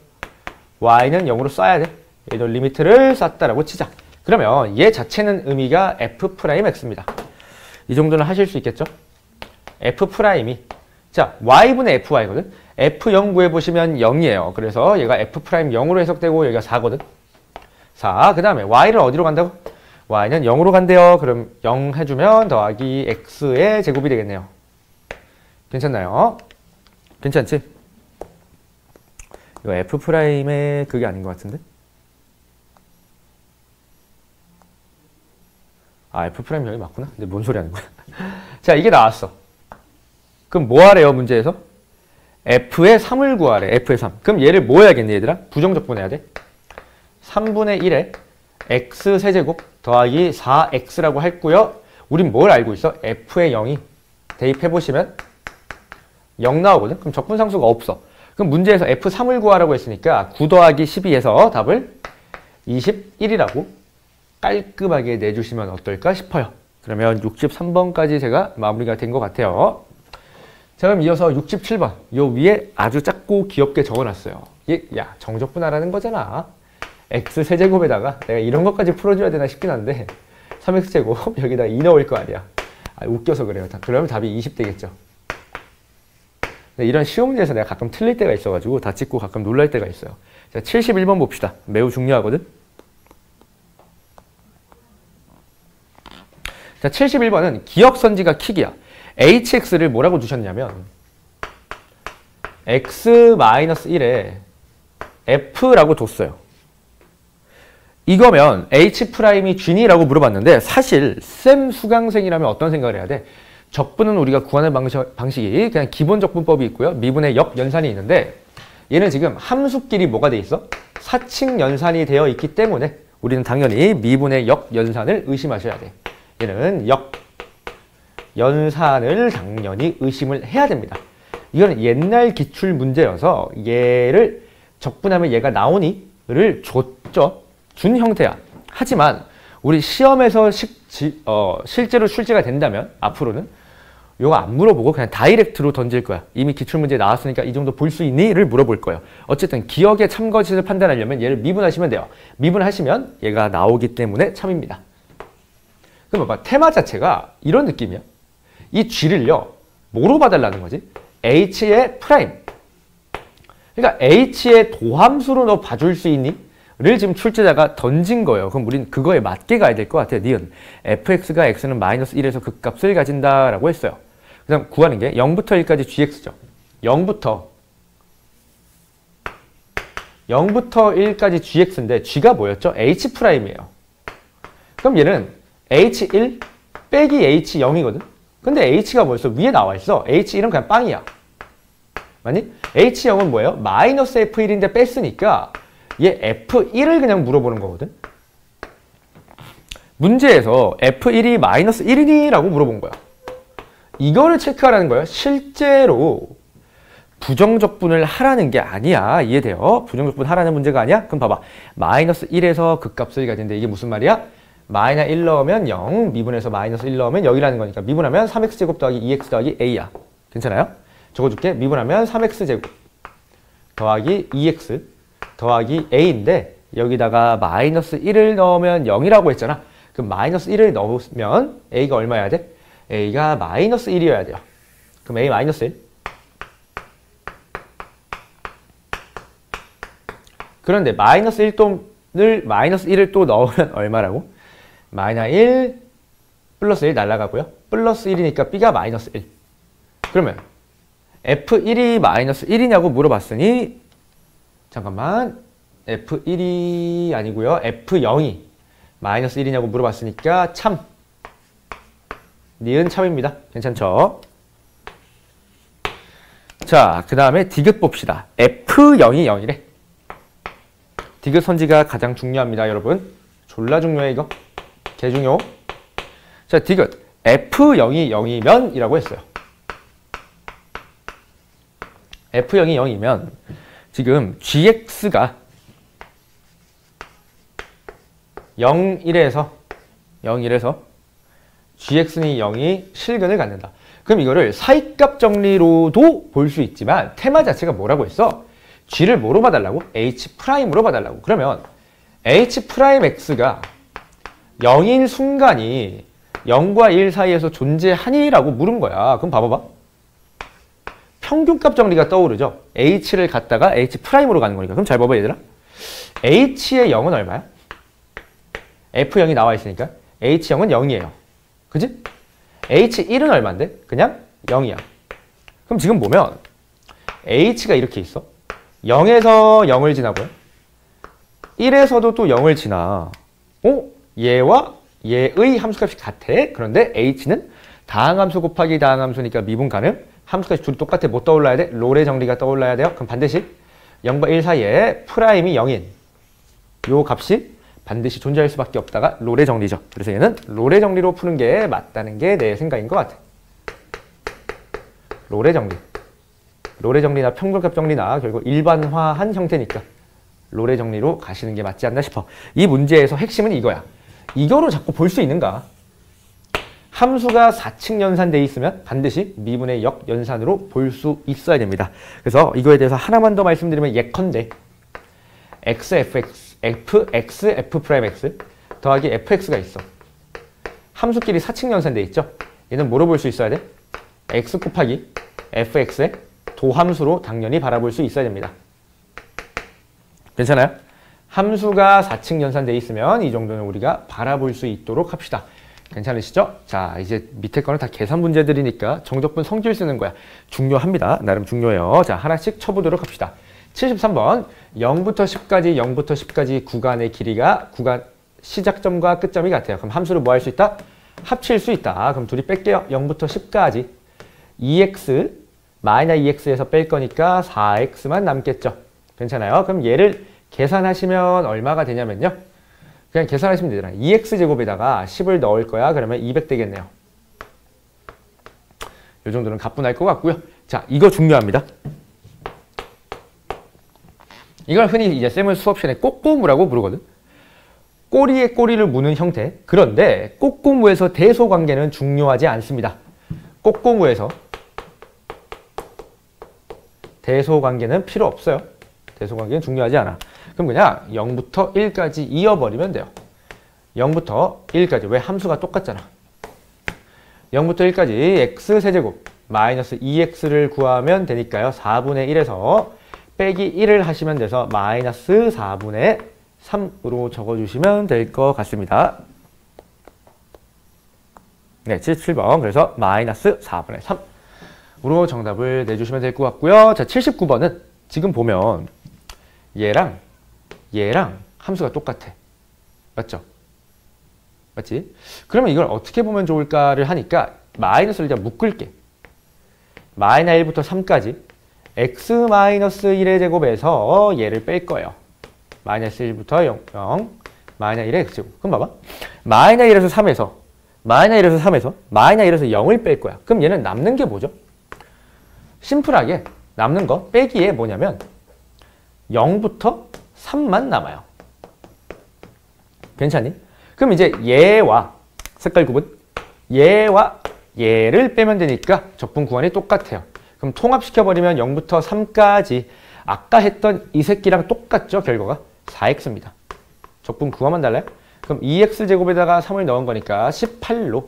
Speaker 1: y는 0으로 쏴야 돼. 얘도 리미트를 쐈다라고 치자. 그러면 얘 자체는 의미가 f'x입니다. 이 정도는 하실 수 있겠죠? f'이 자, y분의 fy거든. f0 구해보시면 0이에요. 그래서 얘가 f'0으로 해석되고 여기가 4거든. 4. 그 다음에 y를 어디로 간다고? y는 0으로 간대요. 그럼 0 해주면 더하기 x의 제곱이 되겠네요. 괜찮나요? 괜찮지? 이거 f'의 그게 아닌 것 같은데? 아, f' 여기 맞구나. 근데 뭔 소리 하는 거야? 자, 이게 나왔어. 그럼 뭐 하래요, 문제에서? f의 3을 구하래. f의 3. 그럼 얘를 뭐 해야겠니, 얘들아? 부정적분해야 돼. 3분의 1에 x 세제곱 더하기 4x라고 했고요. 우린 뭘 알고 있어? f의 0이 대입해보시면 0 나오거든? 그럼 적분상수가 없어. 그럼 문제에서 f3을 구하라고 했으니까 9 더하기 12에서 답을 21이라고 깔끔하게 내주시면 어떨까 싶어요. 그러면 63번까지 제가 마무리가 된 것 같아요. 자, 그럼 이어서 67번. 요 위에 아주 작고 귀엽게 적어놨어요. 야, 정적분하라는 거잖아. x 세제곱에다가 내가 이런 것까지 풀어줘야 되나 싶긴 한데 3x제곱 여기다 2 넣을 거 아니야. 아, 웃겨서 그래요. 그러면 답이 20 되겠죠. 이런 시험 문제에서 내가 가끔 틀릴 때가 있어가지고 다 찍고 가끔 놀랄 때가 있어요. 자, 71번 봅시다. 매우 중요하거든. 자, 71번은 기억선지가 킥이야. hx를 뭐라고 주셨냐면 x-1에 f라고 줬어요. 이거면 h'이 쥐니라고 물어봤는데 사실 쌤 수강생이라면 어떤 생각을 해야 돼? 적분은 우리가 구하는 방식이 그냥 기본 적분법이 있고요. 미분의 역연산이 있는데 얘는 지금 함수끼리 뭐가 돼 있어? 사칙 연산이 되어 있기 때문에 우리는 당연히 미분의 역연산을 의심하셔야 돼. 얘는 역연산을 당연히 의심을 해야 됩니다. 이거는 옛날 기출 문제여서 얘를 적분하면 얘가 나오니를 줬죠. 준 형태야. 하지만 우리 시험에서 실제로 출제가 된다면 앞으로는 이거 안 물어보고 그냥 다이렉트로 던질 거야. 이미 기출문제 나왔으니까 이 정도 볼 수 있니? 를 물어볼 거예요. 어쨌든 기억의 참거짓을 판단하려면 얘를 미분하시면 돼요. 미분하시면 얘가 나오기 때문에 참입니다. 그럼 봐봐. 테마 자체가 이런 느낌이야. 이 g를요. 뭐로 봐달라는 거지? h의 프라임. 그러니까 h의 도함수로 너 봐줄 수 있니? 를 지금 출제자가 던진 거예요. 그럼 우린 그거에 맞게 가야 될 것 같아요. 니은 fx가 x는 마이너스 1에서 극값을 가진다라고 했어요. 그 다음 구하는 게 0부터 1까지 gx죠. 0부터 1까지 gx인데 g가 뭐였죠? h'이에요. 그럼 얘는 h1 빼기 h0이거든? 근데 h가 뭐였어? 위에 나와 있어. h1은 그냥 빵이야. 맞니? h0은 뭐예요? 마이너스 f1인데 뺐으니까 얘 f1을 그냥 물어보는 거거든. 문제에서 f1이 마이너스 1이니? 라고 물어본 거야. 이거를 체크하라는 거예요. 실제로 부정적분을 하라는 게 아니야. 이해돼요? 부정적분 하라는 문제가 아니야? 그럼 봐봐. 마이너스 1에서 극값을 가진데 이게 무슨 말이야? 마이너스 1 넣으면 0, 미분해서 마이너스 1 넣으면 0이라는 거니까 미분하면 3x제곱 더하기 2x 더하기 a야. 괜찮아요? 적어줄게. 미분하면 3x제곱 더하기 2x 더하기 a인데 여기다가 마이너스 1을 넣으면 0이라고 했잖아. 그럼 마이너스 1을 넣으면 a가 얼마여야 돼? a가 마이너스 1이어야 돼요. 그럼 a 마이너스 1. 그런데 마이너스 1을 또 넣으면 얼마라고? 마이너스 1 플러스 1 날라가고요. 플러스 1이니까 b가 마이너스 1. 그러면 f1이 마이너스 1이냐고 물어봤으니 잠깐만 f1이 아니고요. f0이 마이너스 1이냐고 물어봤으니까 참. 니은 참입니다. 괜찮죠? 자, 그 다음에 디귿 봅시다. f0이 0이래. 디귿 선지가 가장 중요합니다, 여러분. 졸라 중요해, 이거. 개중요. 자, 디귿. f0이 0이면 이라고 했어요. f0이 0이면 지금 gx가 0,1에서 gx는 0이 실근을 갖는다. 그럼 이거를 사이값 정리로도 볼 수 있지만 테마 자체가 뭐라고 했어? g를 뭐로 봐달라고? h'으로 봐달라고. 그러면 h'x가 0인 순간이 0과 1 사이에서 존재하니? 라고 물은 거야. 그럼 봐봐봐. 평균값 정리가 떠오르죠. h를 갖다가 h'으로 가는 거니까. 그럼 잘 봐봐 얘들아. h의 0은 얼마야? f0이 나와 있으니까 h0은 0이에요. 그지? h1은 얼마인데? 그냥 0이야. 그럼 지금 보면 h가 이렇게 있어. 0에서 0을 지나고요. 1에서도 또 0을 지나. 얘와 얘의 함수값이 같아. 그런데 h는 다항함수 곱하기 다항함수니까 미분 가능. 함수값이 둘이 똑같아. 뭐 떠올라야 돼? 롤의 정리가 떠올라야 돼요. 그럼 반드시 0과 1 사이에 프라임이 0인 요 값이 반드시 존재할 수밖에 없다가 롤의 정리죠. 그래서 얘는 롤의 정리로 푸는 게 맞다는 게 내 생각인 것 같아. 롤의 정리. 롤의 정리나 평균값 정리나 결국 일반화한 형태니까 롤의 정리로 가시는 게 맞지 않나 싶어. 이 문제에서 핵심은 이거야. 이거로 자꾸 볼 수 있는가? 함수가 4층 연산되어 있으면 반드시 미분의 역연산으로 볼 수 있어야 됩니다. 그래서 이거에 대해서 하나만 더 말씀드리면 예컨대 fx f'x 더하기 fx가 있어. 함수끼리 4층 연산되어 있죠? 얘는 뭐로 볼 수 있어야 돼? x 곱하기 fx의 도함수로 당연히 바라볼 수 있어야 됩니다. 괜찮아요? 함수가 4층 연산되어 있으면 이 정도는 우리가 바라볼 수 있도록 합시다. 괜찮으시죠? 자, 이제 밑에 거는 다 계산 문제들이니까 정적분 성질 쓰는 거야. 중요합니다. 나름 중요해요. 자, 하나씩 쳐보도록 합시다. 73번 0부터 10까지 0부터 10까지 구간의 길이가 구간 시작점과 끝점이 같아요. 그럼 함수를 뭐 할 수 있다? 합칠 수 있다. 그럼 둘이 뺄게요. 0부터 10까지 2x 마이너스 2x에서 뺄 거니까 4x만 남겠죠. 괜찮아요? 그럼 얘를 계산하시면 얼마가 되냐면요. 그냥 계산하시면 되잖아요. 2x제곱에다가 10을 넣을 거야. 그러면 200 되겠네요. 이 정도는 가뿐할 것 같고요. 자, 이거 중요합니다. 이걸 흔히 이제 쌤은 수업 시간에 꼬꼬무라고 부르거든. 꼬리에 꼬리를 무는 형태. 그런데 꼬꼬무에서 대소관계는 중요하지 않습니다. 꼬꼬무에서 대소관계는 필요 없어요. 대소관계는 중요하지 않아. 그럼 그냥 0부터 1까지 이어버리면 돼요. 0부터 1까지. 왜? 함수가 똑같잖아. 0부터 1까지 x세제곱 마이너스 2x를 구하면 되니까요. 4분의 1에서 빼기 1을 하시면 돼서 마이너스 4분의 3으로 적어주시면 될 것 같습니다. 네, 77번. 그래서 마이너스 4분의 3으로 정답을 내주시면 될 것 같고요. 자, 79번은 지금 보면 얘랑 함수가 똑같아. 맞죠? 맞지? 그러면 이걸 어떻게 보면 좋을까를 하니까 마이너스를 일단 묶을게. 마이너스 1부터 3까지 x-1의 제곱에서 얘를 뺄 거예요. 마이너스 1부터 0, 마이너스 1의 x제곱. 그럼 봐봐. 마이너스 1에서 3에서 마이너스 1에서 0을 뺄 거야. 그럼 얘는 남는 게 뭐죠? 심플하게 남는 거 빼기에 뭐냐면 0부터 3만 남아요. 괜찮니? 그럼 이제 얘와 색깔 구분 얘와 얘를 빼면 되니까 적분 구간이 똑같아요. 그럼 통합시켜버리면 0부터 3까지 아까 했던 이 새끼랑 똑같죠? 결과가 4x입니다. 적분 구간만 달라요? 그럼 2x제곱에다가 3을 넣은 거니까 18로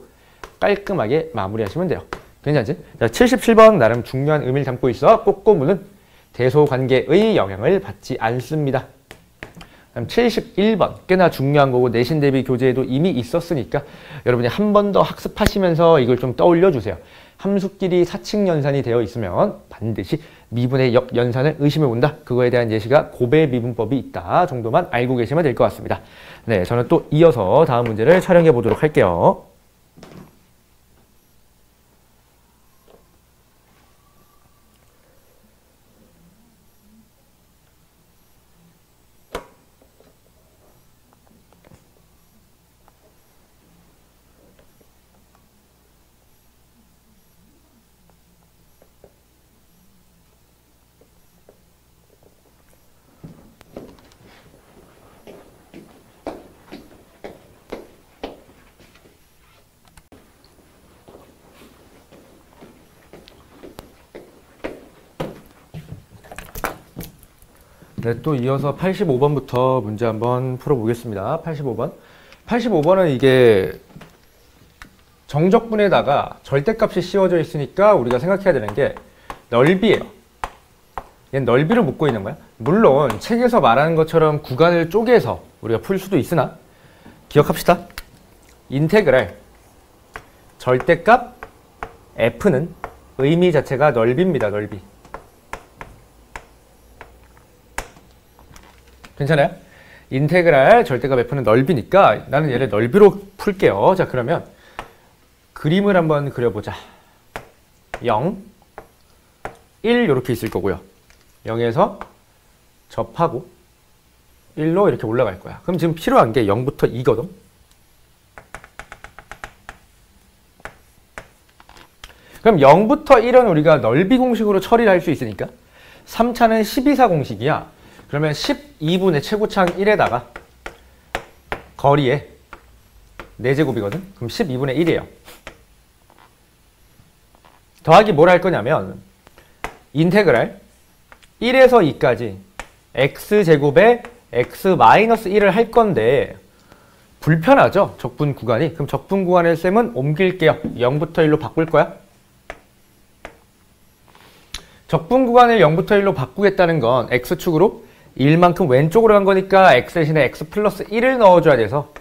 Speaker 1: 깔끔하게 마무리하시면 돼요. 괜찮지? 자, 77번 나름 중요한 의미를 담고 있어. 꼬꼬무는 대소관계의 영향을 받지 않습니다. 그럼 71번 꽤나 중요한 거고 내신 대비 교재에도 이미 있었으니까 여러분이 한 번 더 학습하시면서 이걸 좀 떠올려 주세요. 함수끼리 사칙 연산이 되어 있으면 반드시 미분의 역연산을 의심해 본다. 그거에 대한 예시가 고배 미분법이 있다 정도만 알고 계시면 될 것 같습니다. 네, 저는 또 이어서 다음 문제를 촬영해 보도록 할게요. 네, 또 이어서 85번부터 문제 한번 풀어보겠습니다. 85번. 85번은 이게 정적분에다가 절대값이 씌워져 있으니까 우리가 생각해야 되는 게 넓이에요. 얘는 넓이를 묻고 있는 거야. 물론 책에서 말하는 것처럼 구간을 쪼개서 우리가 풀 수도 있으나 기억합시다. 인테그랄 절대값 f는 의미 자체가 넓이입니다. 넓이. 괜찮아요? 인테그랄 절대값 f는 넓이니까 나는 얘를 넓이로 풀게요. 자, 그러면 그림을 한번 그려보자. 0, 1 이렇게 있을 거고요. 0에서 접하고 1로 이렇게 올라갈 거야. 그럼 지금 필요한 게 0부터 2거든. 그럼 0부터 1은 우리가 넓이 공식으로 처리를 할 수 있으니까 3차는 12사 공식이야. 그러면 12분의 최고창 1에다가 거리에 4제곱이거든. 그럼 12분의 1이에요. 더하기 뭘 할 거냐면 인테그랄 1에서 2까지 x제곱에 x-1을 할 건데 불편하죠? 적분 구간이. 그럼 적분 구간을 쌤은 옮길게요. 0부터 1로 바꿀 거야. 적분 구간을 0부터 1로 바꾸겠다는 건 x축으로 1만큼 왼쪽으로 간 거니까 x 대신에 x 플러스 1을 넣어줘야 돼서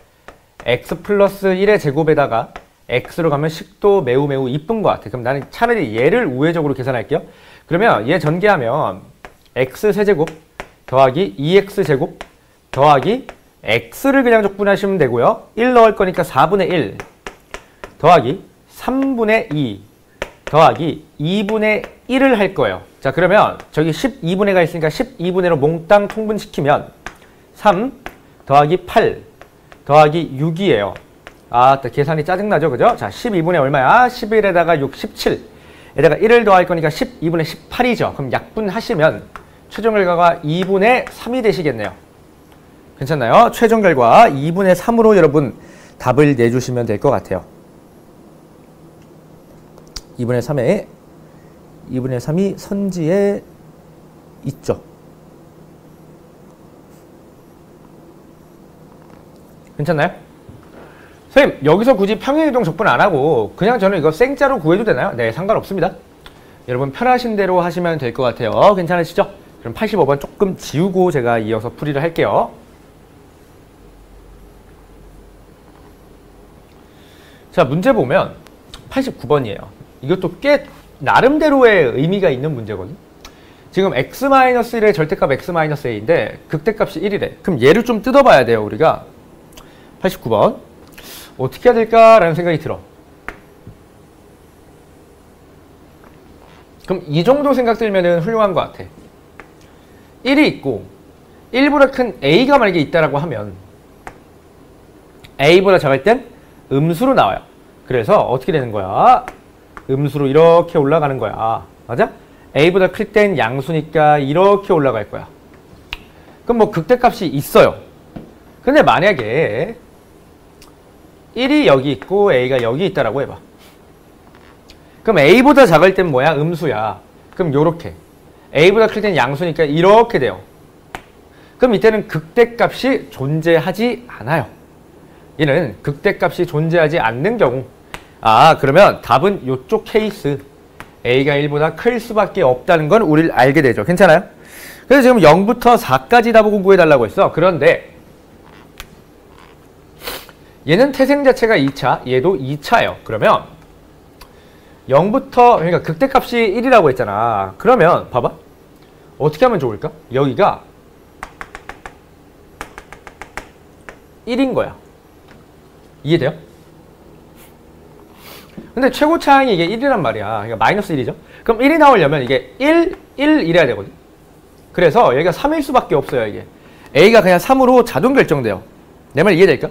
Speaker 1: x 플러스 1의 제곱에다가 x로 가면 식도 매우 이쁜 것 같아. 그럼 나는 차라리 얘를 우회적으로 계산할게요. 그러면 얘 전개하면 x 세제곱 더하기 2x제곱 더하기 x를 그냥 적분하시면 되고요. 1 넣을 거니까 4분의 1 더하기 3분의 2 더하기 2분의 1을 할 거예요. 자, 그러면 저기 12분의가 있으니까 12분의로 몽땅 통분시키면 3 더하기 8 더하기 6이에요. 아, 계산이 짜증나죠? 그죠? 자, 12분의 얼마야? 11에다가 6, 17. 에다가 1을 더할 거니까 12분의 18이죠. 그럼 약분하시면 최종 결과가 2분의 3이 되시겠네요. 괜찮나요? 최종 결과 2분의 3으로 여러분 답을 내주시면 될 것 같아요. 2분의 3이 선지에 있죠. 괜찮나요? 선생님, 여기서 굳이 평행이동 적분 안 하고 그냥 저는 이거 생짜로 구해도 되나요? 네, 상관없습니다. 여러분 편하신 대로 하시면 될 것 같아요. 괜찮으시죠? 그럼 85번 조금 지우고 제가 이어서 풀이를 할게요. 자, 문제 보면 89번이에요. 이것도 꽤 나름대로의 의미가 있는 문제거든요. 지금 x-1의 절대값 x-a인데 극대값이 1이래. 그럼 얘를 좀 뜯어봐야 돼요, 우리가. 89번. 어떻게 해야 될까라는 생각이 들어. 그럼 이 정도 생각 들면은 훌륭한 것 같아. 1이 있고 1보다 큰 a가 만약에 있다라고 하면 a보다 작을 땐 음수로 나와요. 그래서 어떻게 되는 거야? 음수로 이렇게 올라가는 거야. 맞아? a보다 클 땐 양수니까 이렇게 올라갈 거야. 그럼 뭐 극대값이 있어요. 근데 만약에 1이 여기 있고 a가 여기 있다라고 해봐. 그럼 a보다 작을 땐 뭐야? 음수야. 그럼 요렇게 a보다 클 땐 양수니까 이렇게 돼요. 그럼 이때는 극대값이 존재하지 않아요. 얘는 극대값이 존재하지 않는 경우, 아, 그러면 답은 요쪽 케이스 a가 1보다 클 수밖에 없다는 건 우리를 알게 되죠. 괜찮아요? 그래서 지금 0부터 4까지 답을 구해달라고 했어. 그런데 얘는 태생 자체가 2차, 얘도 2차예요. 그러면 0부터, 그러니까 극대값이 1이라고 했잖아. 그러면 봐봐. 어떻게 하면 좋을까? 여기가 1인 거야. 이해돼요? 근데 최고차항이 이게 1이란 말이야. 그러니까 마이너스 1이죠. 그럼 1이 나오려면 이게 1 이래야 되거든. 그래서 여기가 3일 수밖에 없어요. 이게 a가 그냥 3으로 자동 결정돼요. 내 말 이해될까?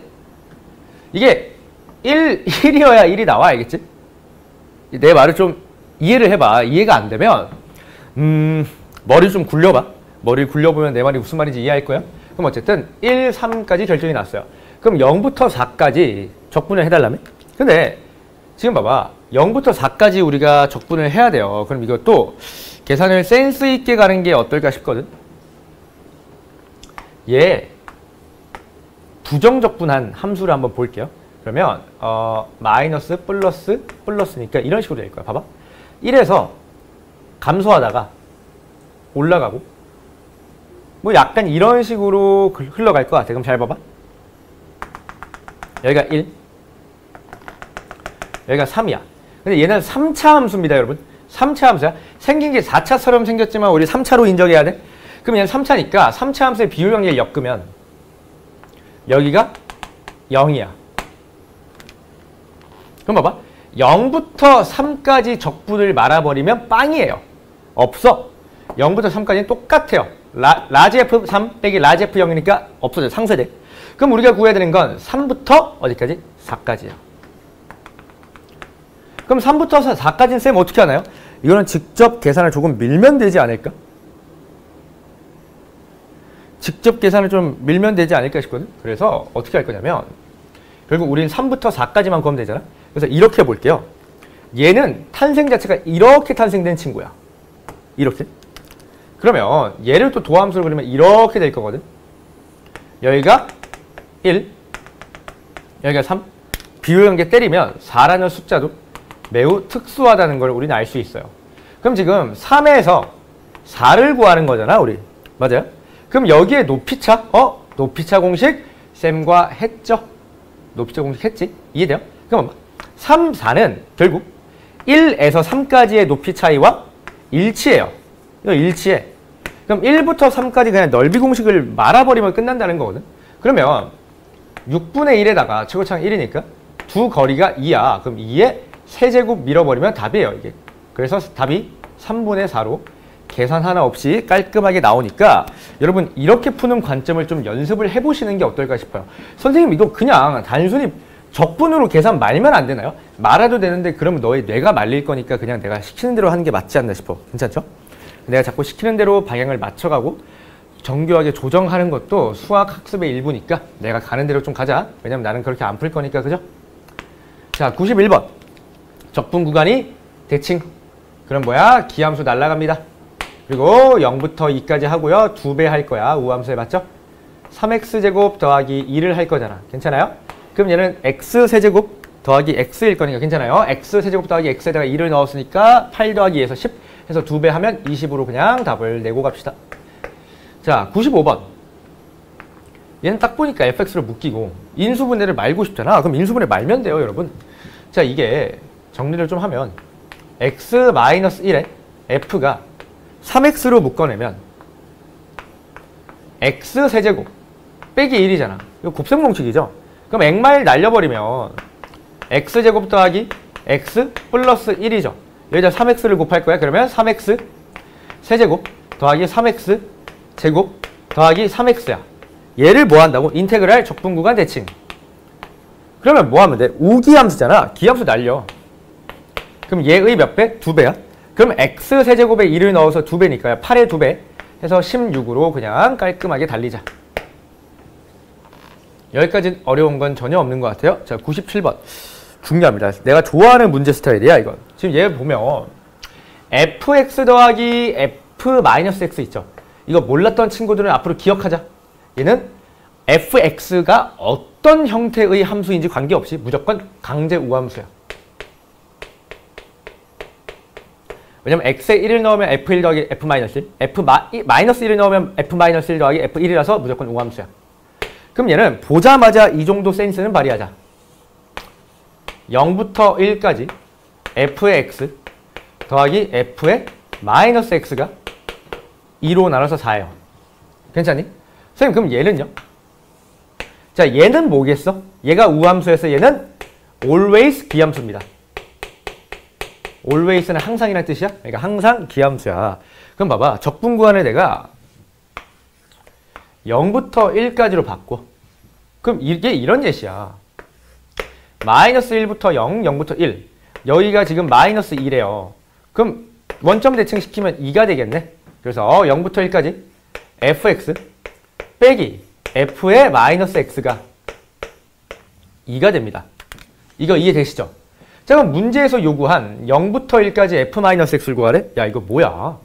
Speaker 1: 이게 1이어야 1이 나와. 알겠지? 내 말을 좀 이해를 해봐. 이해가 안 되면 머리를 좀 굴려봐. 머리를 굴려보면 내 말이 무슨 말인지 이해할 거야. 그럼 어쨌든 1, 3까지 결정이 났어요. 그럼 0부터 4까지 적분을 해달라며? 근데 지금 봐봐. 0부터 4까지 우리가 적분을 해야 돼요. 그럼 이것도 계산을 센스 있게 가는 게 어떨까 싶거든. 얘 부정적분한 함수를 한번 볼게요. 그러면 마이너스 플러스 플러스니까 이런 식으로 될 거야. 봐봐. 1에서 감소하다가 올라가고 뭐 약간 이런 식으로 흘러갈 것 같아. 그럼 잘 봐봐. 여기가 1, 여기가 3이야. 근데 얘는 3차 함수입니다, 여러분. 3차 함수야. 생긴 게 4차처럼 생겼지만 우리 3차로 인정해야 돼. 그럼 얘는 3차니까 3차 함수의 비율 관계를 엮으면 여기가 0이야. 그럼 봐봐. 0부터 3까지 적분을 말아버리면 빵이에요. 없어. 0부터 3까지는 똑같아요. 라지 F3 빼기 라지 F0이니까 없어져. 상쇄돼. 그럼 우리가 구해야 되는 건 3부터 어디까지? 4까지야. 그럼 3부터 4까지는 쌤 어떻게 하나요? 이거는 직접 계산을 조금 밀면 되지 않을까? 직접 계산을 좀 밀면 되지 않을까 싶거든? 그래서 어떻게 할 거냐면 결국 우리는 3부터 4까지만 구하면 되잖아? 그래서 이렇게 볼게요. 얘는 탄생 자체가 이렇게 탄생된 친구야. 이렇게. 그러면 얘를 또 도함수로 그리면 이렇게 될 거거든? 여기가 1, 여기가 3. 비율관계 때리면 4라는 숫자도 매우 특수하다는 걸 우리는 알 수 있어요. 그럼 지금 3에서 4를 구하는 거잖아, 우리. 맞아요? 그럼 여기에 높이차? 높이차 공식 쌤과 했죠? 높이차 공식 했지? 이해돼요? 그럼 3, 4는 결국 1에서 3까지의 높이 차이와 일치해요. 이거 일치해. 그럼 1부터 3까지 그냥 넓이 공식을 말아버리면 끝난다는 거거든. 그러면 6분의 1에다가 최고차는 1이니까 두 거리가 2야. 그럼 2에 세제곱 밀어버리면 답이에요, 이게. 그래서 답이 3분의 4로 계산 하나 없이 깔끔하게 나오니까 여러분 이렇게 푸는 관점을 좀 연습을 해보시는 게 어떨까 싶어요. 선생님 이거 그냥 단순히 적분으로 계산 말면 안 되나요? 말아도 되는데 그러면 너의 뇌가 말릴 거니까 그냥 내가 시키는 대로 하는 게 맞지 않나 싶어. 괜찮죠? 내가 자꾸 시키는 대로 방향을 맞춰가고 정교하게 조정하는 것도 수학 학습의 일부니까 내가 가는 대로 좀 가자. 왜냐면 나는 그렇게 안 풀 거니까. 그죠? 자, 91번. 적분 구간이 대칭. 그럼 뭐야? 기함수 날라갑니다. 그리고 0부터 2까지 하고요. 2배 할 거야. 우함수 해봤죠? 3x제곱 더하기 2를 할 거잖아. 괜찮아요? 그럼 얘는 x세제곱 더하기 x일 거니까 괜찮아요? x세제곱 더하기 x에다가 2를 넣었으니까 8 더하기 2에서 10 해서 2배 하면 20으로 그냥 답을 내고 갑시다. 자, 95번. 얘는 딱 보니까 fx를 묶이고 인수분해를 말고 싶잖아. 그럼 인수분해 말면 돼요, 여러분. 자, 이게 정리를 좀 하면 x-1에 f가 3x로 묶어내면 x세제곱 빼기 1이잖아. 이거 곱셈 공식이죠. 그럼 액말 날려버리면 x제곱 더하기 x 플러스 1이죠. 여기다 3x를 곱할 거야. 그러면 3x 세제곱 더하기 3x 제곱 더하기 3x야. 얘를 뭐 한다고? 인테그랄 적분구간 대칭. 그러면 뭐 하면 돼? 우기함수잖아. 기함수 날려. 그럼 얘의 몇 배? 2배야. 그럼 x 세제곱에 1을 넣어서 2배니까요. 8의 2배 해서 16으로 그냥 깔끔하게 달리자. 여기까지 어려운 건 전혀 없는 것 같아요. 자, 97번. 중요합니다. 내가 좋아하는 문제 스타일이야, 이건. 지금 얘 보면 fx 더하기 f-x 있죠. 이거 몰랐던 친구들은 앞으로 기억하자. 얘는 fx가 어떤 형태의 함수인지 관계없이 무조건 강제 우함수야. 왜냐면 x에 1을 넣으면 f1 더하기 f-1, f-1을 넣으면 f-1 더하기 f1이라서 무조건 우함수야. 그럼 얘는 보자마자 이 정도 센스는 발휘하자. 0부터 1까지 f의 x 더하기 f의 마이너스 x가 2로 나눠서 4예요. 괜찮니? 선생님 그럼 얘는요? 자, 얘는 뭐겠어? 얘가 우함수에서 얘는 always 기함수입니다. always는 항상이라는 뜻이야? 그러니까 항상 기함수야. 그럼 봐봐. 적분 구간을 내가 0부터 1까지로 바꿔. 그럼 이게 이런 예시야. 마이너스 1부터 0, 0부터 1. 여기가 지금 마이너스 2래요. 그럼 원점 대칭시키면 2가 되겠네. 그래서 0부터 1까지 fx 빼기 f의 마이너스 x가 2가 됩니다. 이거 이해되시죠? 자, 그럼 문제에서 요구한 0부터 1까지 f-x를 구하래? 야, 이거 뭐야?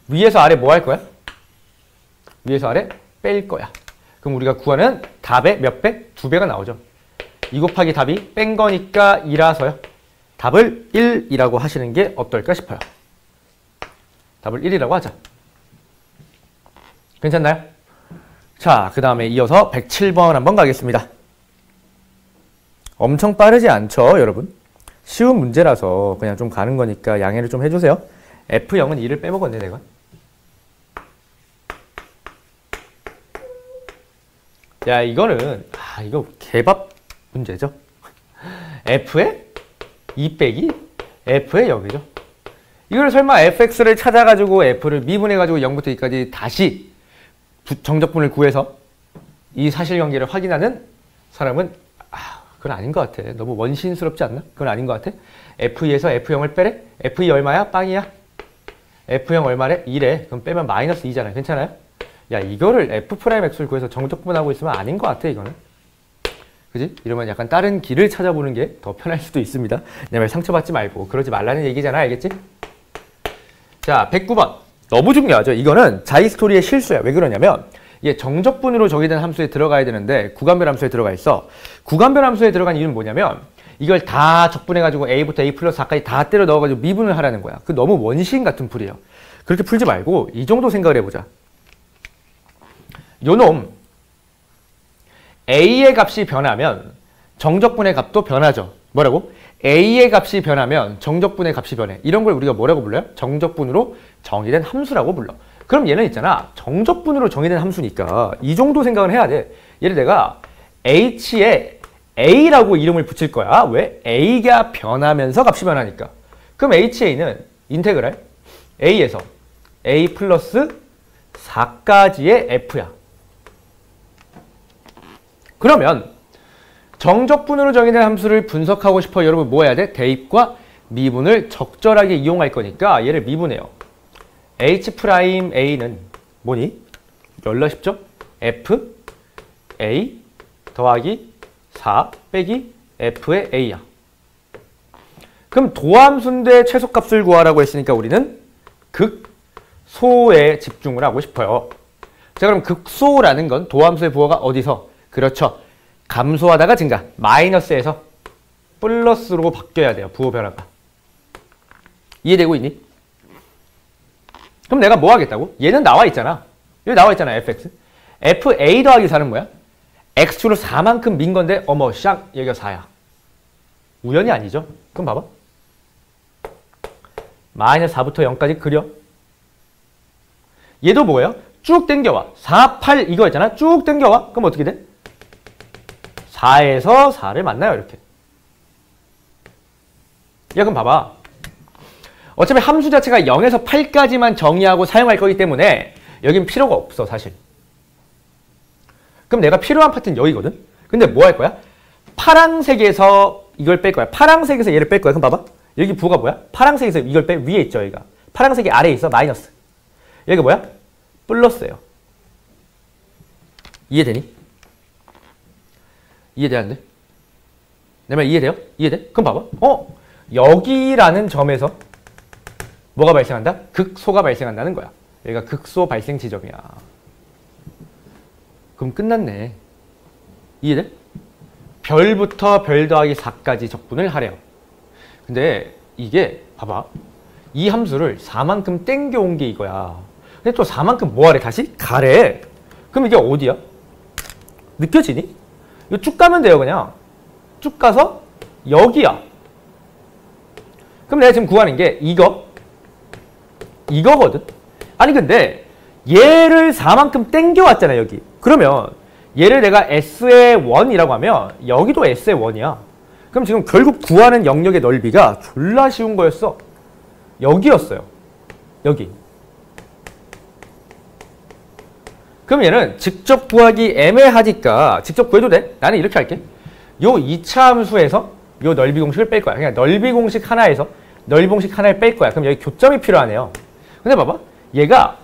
Speaker 1: 위에서 아래 뭐 할 거야? 위에서 아래 뺄 거야. 그럼 우리가 구하는 답의 몇 배? 2배가 나오죠. 2 곱하기 답이 뺀 거니까 2라서요. 답을 1이라고 하시는 게 어떨까 싶어요. 답을 1이라고 하자. 괜찮나요? 자, 그 다음에 이어서 107번 한번 가겠습니다. 엄청 빠르지 않죠, 여러분? 쉬운 문제라서 그냥 좀 가는 거니까 양해를 좀 해주세요. F0은 2를 빼먹었네, 내가. 야, 이거는 이거 개밥 문제죠. F에 2 빼기 F에 0이죠. 이걸 설마 fx를 찾아가지고 f를 미분해가지고 0부터 2까지 다시 정적분을 구해서 이 사실관계를 확인하는 사람은 그건 아닌 것 같아. 너무 원신스럽지 않나? 그건 아닌 것 같아. F2에서 F0을 빼래? F2 얼마야? 빵이야? F0 얼마래? 2래. 그럼 빼면 마이너스 2잖아요. 괜찮아요? 야, 이거를 F'X를 구해서 정적분하고 있으면 아닌 것 같아, 이거는. 그지? 이러면 약간 다른 길을 찾아보는 게 더 편할 수도 있습니다. 내 말 상처받지 말고. 그러지 말라는 얘기잖아. 알겠지? 자, 109번. 너무 중요하죠. 이거는 자이스토리의 실수야. 왜 그러냐면 이게 정적분으로 정의된 함수에 들어가야 되는데 구간별 함수에 들어가 있어. 구간별 함수에 들어간 이유는 뭐냐면 이걸 다 적분해가지고 a부터 a 플러스 4까지 다 때려 넣어가지고 미분을 하라는 거야. 그 너무 원시인 같은 풀이에요. 그렇게 풀지 말고 이 정도 생각을 해보자. 요놈 a의 값이 변하면 정적분의 값도 변하죠. 뭐라고? a의 값이 변하면 정적분의 값이 변해. 이런 걸 우리가 뭐라고 불러요? 정적분으로 정의된 함수라고 불러. 그럼 얘는 있잖아. 정적분으로 정의된 함수니까 이 정도 생각을 해야 돼. 얘를 내가 h에 a라고 이름을 붙일 거야. 왜? a가 변하면서 값이 변하니까. 그럼 ha는 인테그랄 a에서 a 플러스 4까지의 f야. 그러면 정적분으로 정의된 함수를 분석하고 싶어 여러분 뭐 해야 돼? 대입과 미분을 적절하게 이용할 거니까 얘를 미분해요. H'A는 뭐니? 열나 쉽죠? F A 더하기 4 빼기 F의 A야. 그럼 도함수인데 최소값을 구하라고 했으니까 우리는 극소에 집중을 하고 싶어요. 자, 그럼 극소라는 건 도함수의 부호가 어디서? 그렇죠. 감소하다가 증가. 마이너스에서 플러스로 바뀌어야 돼요. 부호 변화가. 이해되고 있니? 그럼 내가 뭐 하겠다고? 얘는 나와 있잖아. 여기 나와 있잖아. fx. fa 더하기 4는 뭐야? x축으로 4만큼 민 건데 어머 샹 여기가 4야. 우연이 아니죠? 그럼 봐봐. 마이너스 4부터 0까지 그려. 얘도 뭐예요? 쭉 당겨와. 4, 8 이거였잖아. 쭉 당겨와. 그럼 어떻게 돼? 4에서 4를 만나요. 이렇게. 야, 그럼 봐봐. 어차피 함수 자체가 0에서 8까지만 정의하고 사용할 거기 때문에 여긴 필요가 없어, 사실. 그럼 내가 필요한 파트는 여기거든? 근데 뭐 할 거야? 파란색에서 이걸 뺄 거야. 파란색에서 얘를 뺄 거야. 그럼 봐봐. 여기 부호가 뭐야? 파란색에서 이걸 빼 위에 있죠, 여기가. 파란색이 아래에 있어, 마이너스. 여기가 뭐야? 플러스예요. 이해되니? 이해되는데? 내 말 이해돼요? 이해돼? 그럼 봐봐. 여기라는 점에서 뭐가 발생한다? 극소가 발생한다는 거야. 여기가 극소 발생 지점이야. 그럼 끝났네. 이해돼? 별부터 별 더하기 4까지 적분을 하래요. 근데 이게 봐봐. 이 함수를 4만큼 땡겨온 게 이거야. 근데 또 4만큼 뭐 하래? 다시? 가래. 그럼 이게 어디야? 느껴지니? 이거 쭉 가면 돼요, 그냥. 쭉 가서 여기야. 그럼 내가 지금 구하는 게 이거거든? 아니 근데 얘를 4만큼 땡겨왔잖아, 여기. 그러면 얘를 내가 S의 1이라고 하면 여기도 S의 1이야. 그럼 지금 결국 구하는 영역의 넓이가 졸라 쉬운 거였어. 여기였어요. 여기. 그럼 얘는 직접 구하기 애매하니까 직접 구해도 돼? 나는 이렇게 할게. 요 2차 함수에서 요 넓이 공식을 뺄 거야. 그냥 넓이 공식 하나에서 넓이 공식 하나를 뺄 거야. 그럼 여기 교점이 필요하네요. 근데 봐봐. 얘가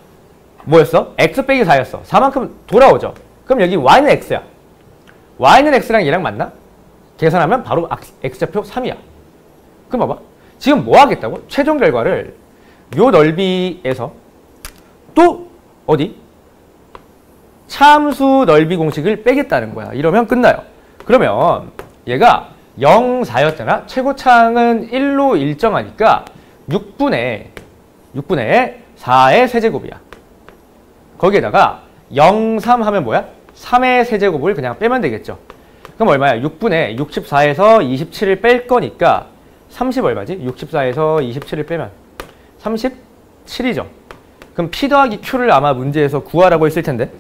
Speaker 1: 뭐였어? x 빼기 4였어. 4만큼 돌아오죠. 그럼 여기 y는 x야. y는 x랑 얘랑 맞나? 계산하면 바로 x좌표 3이야. 그럼 봐봐. 지금 뭐 하겠다고? 최종 결과를 요 넓이에서 또 어디? 차함수 넓이 공식을 빼겠다는 거야. 이러면 끝나요. 그러면 얘가 0, 4였잖아. 최고차항은 1로 일정하니까 6분의 4의 세제곱이야. 거기에다가 0, 3 하면 뭐야? 3의 세제곱을 그냥 빼면 되겠죠. 그럼 얼마야? 6분의 64에서 27을 뺄 거니까 30 얼마지? 64에서 27을 빼면 37이죠. 그럼 P 더하기 Q를 아마 문제에서 구하라고 했을 텐데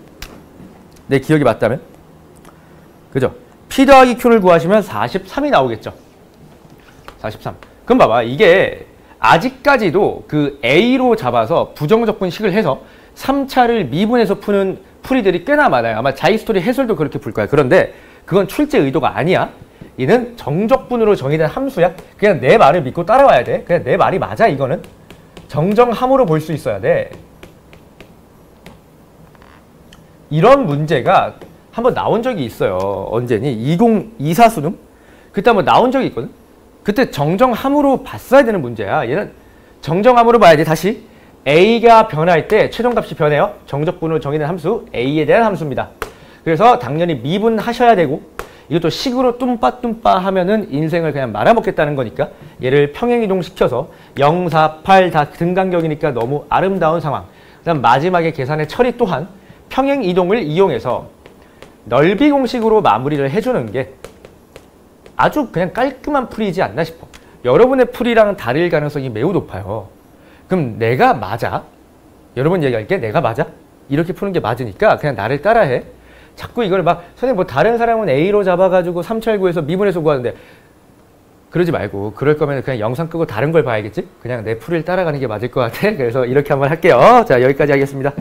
Speaker 1: 내 기억이 맞다면? 그죠? P 더하기 Q를 구하시면 43이 나오겠죠. 43. 그럼 봐봐. 이게 아직까지도 그 A로 잡아서 부정적분식을 해서 3차를 미분해서 푸는 풀이들이 꽤나 많아요. 아마 자이스토리 해설도 그렇게 풀 거야. 그런데 그건 출제 의도가 아니야. 얘는 정적분으로 정의된 함수야. 그냥 내 말을 믿고 따라와야 돼. 그냥 내 말이 맞아 이거는. 정정함으로 볼 수 있어야 돼. 이런 문제가 한번 나온 적이 있어요. 언제니? 2024 수능? 그때 한번 나온 적이 있거든? 그때 정정함으로 봤어야 되는 문제야. 얘는 정정함으로 봐야 돼. 다시. A가 변할 때 최종값이 변해요. 정적분으로 정의된 함수, A에 대한 함수입니다. 그래서 당연히 미분하셔야 되고 이것도 식으로 뚠빠뚠빠 하면은 인생을 그냥 말아먹겠다는 거니까 얘를 평행이동시켜서 0, 4, 8 다 등간격이니까 너무 아름다운 상황. 그다음 마지막에 계산의 처리 또한 평행이동을 이용해서 넓이 공식으로 마무리를 해주는 게 아주 그냥 깔끔한 풀이지 않나 싶어. 여러분의 풀이랑은 다를 가능성이 매우 높아요. 그럼 내가 맞아? 여러분 얘기할게. 내가 맞아? 이렇게 푸는 게 맞으니까 그냥 나를 따라해. 자꾸 이걸 막 선생님 뭐 다른 사람은 A로 잡아가지고 3차를 구해서 미분해서 구하는데 그러지 말고 그럴 거면 그냥 영상 끄고 다른 걸 봐야겠지? 그냥 내 풀이를 따라가는 게 맞을 것 같아. 그래서 이렇게 한번 할게요. 자, 여기까지 하겠습니다.